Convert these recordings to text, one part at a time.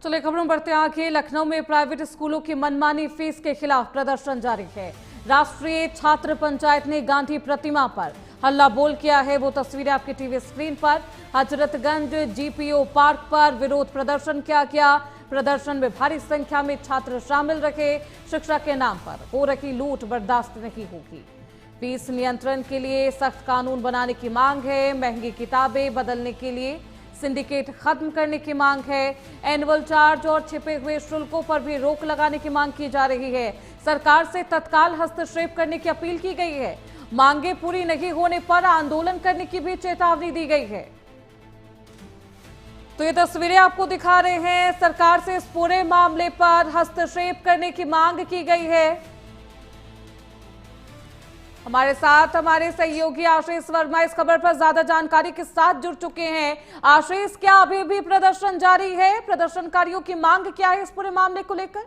चलिए खबरों बढ़ते आगे। लखनऊ में प्राइवेट स्कूलों की मनमानी फीस के खिलाफ प्रदर्शन जारी है। राष्ट्रीय छात्र पंचायत ने गांधी प्रतिमा पर हल्ला बोल किया है। वो तस्वीरें आपकी टीवी स्क्रीन पर। हजरतगंज जीपीओ पार्क पर विरोध प्रदर्शन किया गया। प्रदर्शन में भारी संख्या में छात्र शामिल रहे। शिक्षा के नाम पर हो रही लूट बर्दाश्त नहीं होगी। फीस नियंत्रण के लिए सख्त कानून बनाने की मांग है। महंगी किताबें बदलने के लिए सिंडिकेट खत्म करने की मांग है। एनुअल चार्ज और छिपे हुए शुल्कों पर भी रोक लगाने की मांग की जा रही है। सरकार से तत्काल हस्तक्षेप करने की अपील की गई है। मांगे पूरी नहीं होने पर आंदोलन करने की भी चेतावनी दी गई है। तो ये तस्वीरें आपको दिखा रहे हैं। सरकार से इस पूरे मामले पर हस्तक्षेप करने की मांग की गई है। हमारे साथ हमारे सहयोगी आशीष वर्मा इस खबर पर ज्यादा जानकारी के साथ जुड़ चुके हैं। आशीष, क्या अभी भी प्रदर्शन जारी है? प्रदर्शनकारियों की मांग क्या है इस पूरे मामले को लेकर?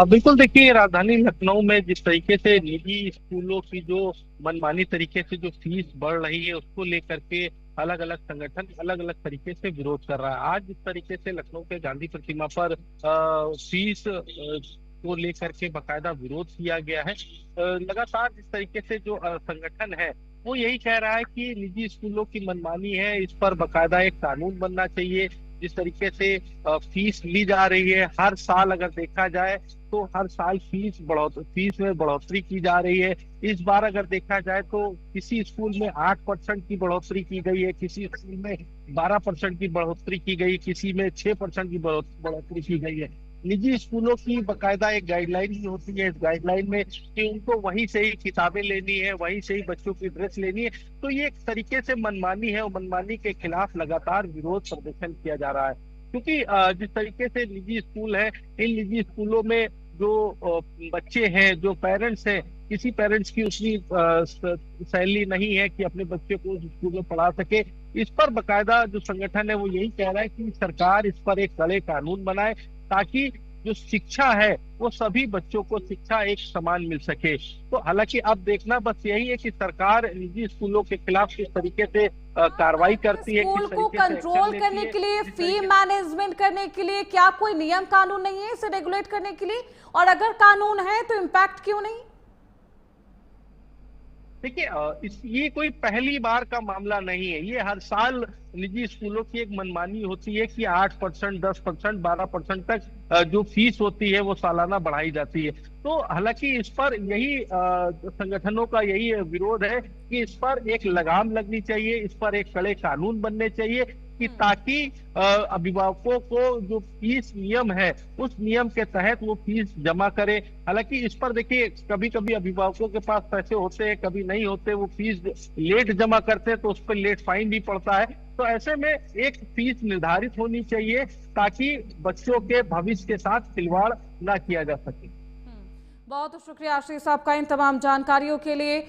बिल्कुल, देखिए राजधानी लखनऊ में जिस तरीके से निजी स्कूलों की जो मनमानी तरीके से जो फीस बढ़ रही है उसको लेकर के अलग अलग संगठन अलग अलग तरीके से विरोध कर रहा है। आज जिस तरीके से लखनऊ के गांधी प्रतिमा पर फीस को लेकर के बकायदा विरोध किया गया है। लगातार जिस तरीके से जो संगठन है वो यही कह रहा है कि निजी स्कूलों की मनमानी है, इस पर बकायदा एक कानून बनना चाहिए। जिस तरीके से फीस ली जा रही है, हर साल अगर देखा जाए तो हर साल फीस में बढ़ोतरी की जा रही है। इस बार अगर देखा जाए तो किसी स्कूल में 8% की बढ़ोतरी की गई है, किसी स्कूल में 12% की बढ़ोतरी की गई, किसी में 6% की बढ़ोतरी की गई है। निजी स्कूलों की बकायदा एक गाइडलाइन भी होती है। इस गाइडलाइन में कि उनको वहीं से ही किताबें लेनी है, वहीं से ही बच्चों की ड्रेस लेनी है। तो ये एक तरीके से मनमानी है और मनमानी के खिलाफ लगातार विरोध प्रदर्शन किया जा रहा है। क्योंकि जिस तरीके से निजी स्कूल है, इन निजी स्कूलों में जो बच्चे हैं, जो पेरेंट्स हैं, किसी पेरेंट्स की उतनी सैलरी नहीं है कि अपने बच्चे को उस स्कूल में पढ़ा सके। इस पर बकायदा जो संगठन है वो यही कह रहा है कि सरकार इस पर एक कड़े कानून बनाए ताकि जो शिक्षा है वो सभी बच्चों को शिक्षा एक समान मिल सके। तो हालांकि अब देखना बस यही है कि सरकार निजी स्कूलों के खिलाफ किस तरीके से कार्रवाई करती है, किस स्कूल को तरीके से कंट्रोल करने के लिए, फी मैनेजमेंट करने के लिए क्या कोई नियम कानून नहीं है इसे रेगुलेट करने के लिए? और अगर कानून है तो इम्पैक्ट क्यों नहीं? देखिए, ये कोई पहली बार का मामला नहीं है। ये हर साल निजी स्कूलों की एक मनमानी होती है कि 8%, 10%, 12% तक जो फीस होती है वो सालाना बढ़ाई जाती है। तो हालांकि इस पर यही संगठनों का यही विरोध है कि इस पर एक लगाम लगनी चाहिए, इस पर एक कड़े कानून बनने चाहिए कि ताकि अभिभावकों को जो फीस नियम है उस नियम के तहत वो फीस जमा करे। हालांकि इस पर देखिए, कभी कभी अभिभावकों के पास पैसे होते हैं, कभी नहीं होते, वो फीस लेट जमा करते हैं तो उस पर लेट फाइन भी पड़ता है। तो ऐसे में एक फीस निर्धारित होनी चाहिए ताकि बच्चों के भविष्य के साथ खिलवाड़ ना किया जा सके। बहुत शुक्रिया आशीष आपका इन तमाम जानकारियों के लिए।